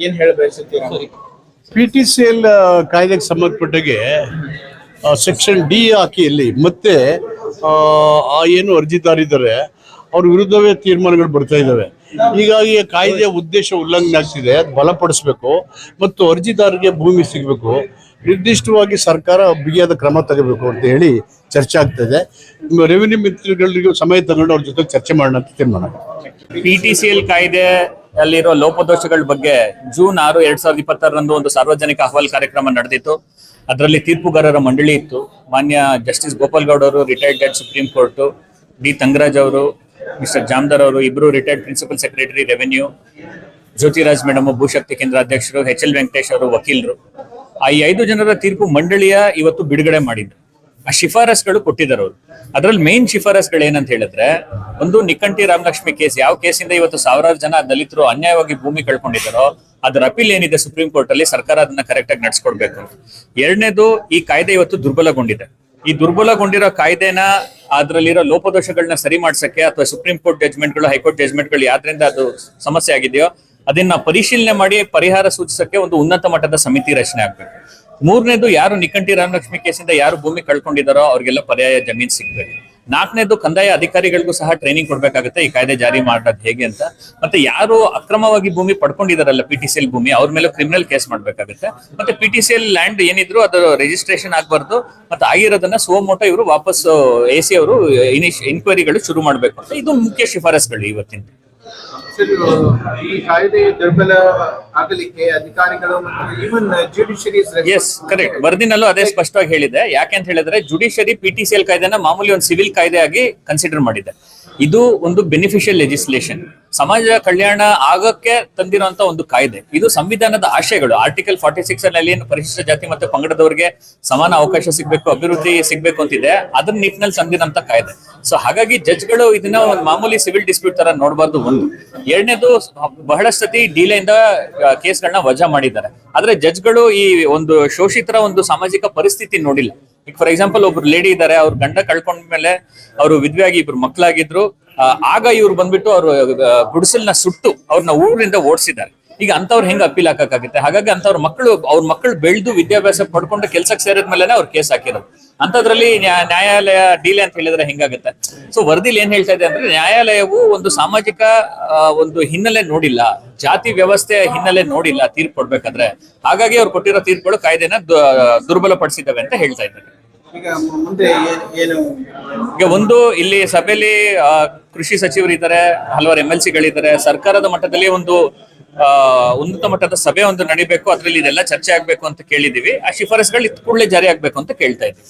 ಏನ್ ಹೇಳ ಬಯಸುತ್ತೀರಾ? PTCL ಕಾಯ್ದೆಗೆ ಸಂಬಂಧಪಟ್ಟಾಗೆ ಸೆಕ್ಷನ್ ಡಿ ಹಾಕಿಯಲ್ಲಿ ಮತ್ತೆ ಏನು ಅರ್ಜಿದಾರಿದ್ದಾರೆ ಅವ್ರ ವಿರುದ್ಧವೇ ತೀರ್ಮಾನಗಳು ಬರ್ತಾ ಇದ್ದಾವೆ. ಹೀಗಾಗಿ ಕಾಯ್ದೆಯ ಉದ್ದೇಶ ಉಲ್ಲಂಘನೆ ಆಗ್ತಿದೆ, ಅದು ಬಲಪಡಿಸಬೇಕು ಮತ್ತು ಅರ್ಜಿದಾರರಿಗೆ ಭೂಮಿ ಸಿಗಬೇಕು, ನಿರ್ದಿಷ್ಟವಾಗಿ ಸರ್ಕಾರ ಬಿಗಿಯಾದ ಕ್ರಮ ತಗೋಬೇಕು ಅಂತ ಹೇಳಿ ಚರ್ಚೆ ಆಗ್ತದೆ. ರೆವಿನ್ಯೂ ಮಿತ್ರಗಳಿಗೂ ಸಮಯ ತಗೊಂಡು ಅವ್ರ ಜೊತೆ ಚರ್ಚೆ ಮಾಡೋಣ ಅಂತ ತೀರ್ಮಾನ. PTCL ಕಾಯ್ದೆ ಅಲ್ಲಿರೋ ಲೋಪದೋಷಗಳ ಬಗ್ಗೆ ಜೂನ್ 6, 2026 ಒಂದು ಸಾರ್ವಜನಿಕ ಅಹವಾಲು ಕಾರ್ಯಕ್ರಮ ನಡೆದಿತ್ತು. ಅದರಲ್ಲಿ ತೀರ್ಪುಗಾರರ ಮಂಡಳಿ ಇತ್ತು. ಮಾನ್ಯ ಜಸ್ಟಿಸ್ ಗೋಪಾಲ್ ಗೌಡ್ ಅವರು, retired judge supreme court, D Thangaraj ಅವರು, ಮಿಸ್ಟರ್ ಜಾಮದಾರ್ ಅವರು, ಇಬ್ರು retired principal secretary revenue, Jyothiraj madam Bhushakti Kendra ಅಧ್ಯಕ್ಷರು, HL ವೆಂಕಟೇಶ್ ಅವರು ವಕೀಲರು. ಈ 5 ಜನರ ತೀರ್ಪು ಮಂಡಳಿಯ ಇವತ್ತು ಬಿಡುಗಡೆ ಮಾಡಿದ್ರು. ಆ ಶಿಫಾರಸ್ಗಳು ಕೊಟ್ಟಿದ್ದಾರೆ ಅವರು. ಅದ್ರಲ್ಲಿ ಮೇನ್ ಶಿಫಾರಸ್ಗಳು ಏನಂತ ಹೇಳಿದ್ರೆ, ಒಂದು ನಿಕ್ಕಂಟಿ ರಾಮಲಕ್ಷ್ಮಿ ಕೇಸ್, ಯಾವ ಕೇಸಿಂದ ಇವತ್ತು ಸಾವಿರಾರು ಜನ ದಲಿತರು ಅನ್ಯಾಯವಾಗಿ ಭೂಮಿ ಕಳ್ಕೊಂಡಿದ್ದಾರೋ ಅದರ ಅಪೀಲ್ ಏನಿದೆ ಸುಪ್ರೀಂ ಕೋರ್ಟ್ ಅಲ್ಲಿ, ಸರ್ಕಾರ ಅದನ್ನ ಕರೆಕ್ಟ್ ಆಗಿ ನಡ್ಸ್ಕೊಡ್ಬೇಕು. ಎರಡನೇದು, ಈ ಕಾಯ್ದೆ ಇವತ್ತು ದುರ್ಬಲಗೊಂಡಿದೆ. ಈ ದುರ್ಬಲಗೊಂಡಿರೋ ಕಾಯ್ದೆನ ಅದರಲ್ಲಿರೋ ಲೋಪದೋಷಗಳನ್ನ ಸರಿ ಮಾಡ್ಸಕ್ಕೆ ಅಥವಾ ಸುಪ್ರೀಂ ಕೋರ್ಟ್ ಜಜ್ಮೆಂಟ್ಗಳು, ಹೈಕೋರ್ಟ್ ಜಜ್ಮೆಂಟ್ಗಳು ಯಾವ್ದ್ರಿಂದ ಅದು ಸಮಸ್ಯೆ ಆಗಿದೆಯೋ ಅದನ್ನ ಪರಿಶೀಲನೆ ಮಾಡಿ ಪರಿಹಾರ ಸೂಚಿಸಕ್ಕೆ ಒಂದು ಉನ್ನತ ಮಟ್ಟದ ಸಮಿತಿ ರಚನೆ ಆಗ್ಬೇಕು. ಮೂರನೇದು, ಯಾರು ನಿಕ್ಕಂಟಿ ರಾಮಲಕ್ಷ್ಮಿ ಕೇಸಿಂದ ಯಾರು ಭೂಮಿ ಕಳ್ಕೊಂಡಿದಾರೋ ಅವ್ರಿಗೆಲ್ಲ ಪರ್ಯಾಯ ಜಮೀನ್ ಸಿಗ್ಬೇಕು. ನಾಲ್ಕನೇದು, ಕಂದಾಯ ಅಧಿಕಾರಿಗಳಿಗೂ ಸಹ ಟ್ರೈನಿಂಗ್ ಕೊಡ್ಬೇಕಾಗುತ್ತೆ ಈ ಕಾಯ್ದೆ ಜಾರಿ ಮಾಡೋದು ಹೇಗೆ ಅಂತ. ಮತ್ತೆ ಯಾರು ಅಕ್ರಮವಾಗಿ ಭೂಮಿ ಪಡ್ಕೊಂಡಿದಾರಲ್ಲ PTCL ಭೂಮಿ, ಅವ್ರ ಮೇಲೆ ಕ್ರಿಮಿನಲ್ ಕೇಸ್ ಮಾಡ್ಬೇಕಾಗುತ್ತೆ. ಮತ್ತೆ PTCL ಲ್ಯಾಂಡ್ ಏನಿದ್ರು ಅದರ ರಿಜಿಸ್ಟ್ರೇಷನ್ ಆಗ್ಬಾರ್ದು, ಮತ್ತೆ ಆಗಿರೋದನ್ನ ಸೋಮೋಟೋ ಇವರು ವಾಪಸ್ AC ಅವರು ಇನ್ಕ್ವೈರಿಗಳು ಶುರು ಮಾಡ್ಬೇಕು ಅಂತ. ಇದು ಮುಖ್ಯ ಶಿಫಾರಸ್ಗಳು ಇವತ್ತಿನ. ಈ ಕಾಯ್ದೆ ದುರ್ಬಲ ಆಗಲಿಕ್ಕೆ ಅಧಿಕಾರಿಗಳು ಮತ್ತು ಈವನ್ ಜುಡಿಷಿಯರಿ. Yes, correct. ವರದಿನಲ್ಲೂ ಅದೇ ಸ್ಪಷ್ಟವಾಗಿ ಹೇಳಿದೆ. ಯಾಕೆ ಅಂತ ಹೇಳಿದ್ರೆ, ಜುಡಿಷಿಯರಿ PTCL ಕಾಯ್ದೆನ ಮಾಮೂಲಿ ಒಂದು ಸಿವಿಲ್ ಕಾಯ್ದೆ ಆಗಿ ಕನ್ಸಿಡರ್ ಮಾಡಿದೆ. ಇದು ಒಂದು ಬೆನಿಫಿಷಿಯಲ್ ಲೆಜಿಸ್ಲೇಷನ್, ಸಮಾಜ ಕಲ್ಯಾಣ ಆಗಕ್ಕೆ ತಂದಿರುವಂತ ಒಂದು ಕಾಯ್ದೆ. ಇದು ಸಂವಿಧಾನದ ಆಶಯಗಳು. ಆರ್ಟಿಕಲ್ 46 ಅಲ್ಲಿ ಏನು ಪರಿಶಿಷ್ಟ ಜಾತಿ ಮತ್ತು ಪಂಗಡದವರಿಗೆ ಸಮಾನ ಅವಕಾಶ ಸಿಗ್ಬೇಕು, ಅಭಿವೃದ್ಧಿ ಸಿಗ್ಬೇಕು ಅಂತಿದೆ, ಅದನ್ನ ನಿಟ್ಟಿನಲ್ಲಿ ತಂದಿರಂತ ಕಾಯ್ದೆ. ಸೊ ಹಾಗಾಗಿ ಜಡ್ಜ್ಗಳು ಇದನ್ನ ಒಂದು ಮಾಮೂಲಿ ಸಿವಿಲ್ ಡಿಸ್ಪ್ಯೂಟ್ ತರ ನೋಡಬಾರ್ದು. ಒಂದು. ಎರಡನೇದು, ಬಹಳಷ್ಟು ಸತಿ ಡಿಲೇ ಇಂದ ಕೇಸ್ಗಳನ್ನ ವಜಾ ಮಾಡಿದ್ದಾರೆ. ಆದ್ರೆ ಜಡ್ಜ್ಗಳು ಈ ಒಂದು ಶೋಷಿತರ ಒಂದು ಸಾಮಾಜಿಕ ಪರಿಸ್ಥಿತಿ ನೋಡಿಲ್ಲ. ಈಗ ಫಾರ್ ಎಕ್ಸಾಂಪಲ್, ಒಬ್ರು ಲೇಡಿ ಇದ್ದಾರೆ, ಅವ್ರ ಗಂಡ ಕಳ್ಕೊಂಡ್ಮೇಲೆ ಅವರು ವಿಧವೆಯಾಗಿ ಇಬ್ರು ಮಕ್ಕಳಾಗಿದ್ರು. ಆಗ ಇವ್ರು ಬಂದ್ಬಿಟ್ಟು ಅವ್ರು ಗುಡಿಸಲ್ನ ಸುಟ್ಟು ಅವ್ರನ್ನ ಊರಿಂದ ಓಡಿಸಿದ್ದಾರೆ. ಈಗ ಅಂತವ್ರು ಹೆಂಗ್ ಅಪೀಲ್ ಹಾಕಕ್ಕಾಗುತ್ತೆ? ಹಾಗಾಗಿ ಅಂತವ್ರ ಮಕ್ಕಳು ಬೆಳೆದು ವಿದ್ಯಾಭ್ಯಾಸ ಪಡ್ಕೊಂಡು ಕೆಲ್ಸಕ್ಕೆ ಸೇರಿದ್ಮೇಲೆ ಅವ್ರು ಕೇಸ್ ಹಾಕಿರೋದು. ಅಂತದ್ರಲ್ಲಿ ನ್ಯಾಯಾಲಯ ಡೀಲೆ ಅಂತ ಹೇಳಿದ್ರೆ ಹೆಂಗಾಗುತ್ತೆ? ಸೊ ವರದಿಲಿ ಏನ್ ಹೇಳ್ತಾ ಇದೆ ಅಂದ್ರೆ, ನ್ಯಾಯಾಲಯವು ಒಂದು ಸಾಮಾಜಿಕ ಒಂದು ಹಿನ್ನೆಲೆ ನೋಡಿಲ್ಲ, ಜಾತಿ ವ್ಯವಸ್ಥೆಯ ಹಿನ್ನೆಲೆ ನೋಡಿಲ್ಲ ತೀರ್ಪು ಕೊಡ್ಬೇಕಾದ್ರೆ. ಹಾಗಾಗಿ ಅವ್ರು ಕೊಟ್ಟಿರೋ ತೀರ್ಪುಗಳು ಕಾಯ್ದೆನ ದುರ್ಬಲಪಡಿಸಿದ್ದಾವೆ ಅಂತ ಹೇಳ್ತಾ ಇದ್ದಾರೆ. ಈಗ ಮುಂದೆ ಏನು? ಈಗ ಒಂದು, ಇಲ್ಲಿ ಸಭೆಯಲ್ಲಿ ಕೃಷಿ ಸಚಿವರು ಇದ್ದಾರೆ, ಹಲವಾರು MLC ಗಳಿದ್ದಾರೆ. ಸರ್ಕಾರದ ಮಟ್ಟದಲ್ಲಿ ಒಂದು ಉನ್ನತ ಮಟ್ಟದ ಸಭೆ ಒಂದು ನಡಿಬೇಕು, ಅದ್ರಲ್ಲಿ ಇದೆಲ್ಲ ಚರ್ಚೆ ಆಗ್ಬೇಕು ಅಂತ ಕೇಳಿದೀವಿ. ಆ ಶಿಫಾರಸ್ಗಳು ಕೂಡಲೇ ಜಾರಿ ಆಗ್ಬೇಕು ಅಂತ ಕೇಳ್ತಾ ಇದ್ದೀವಿ.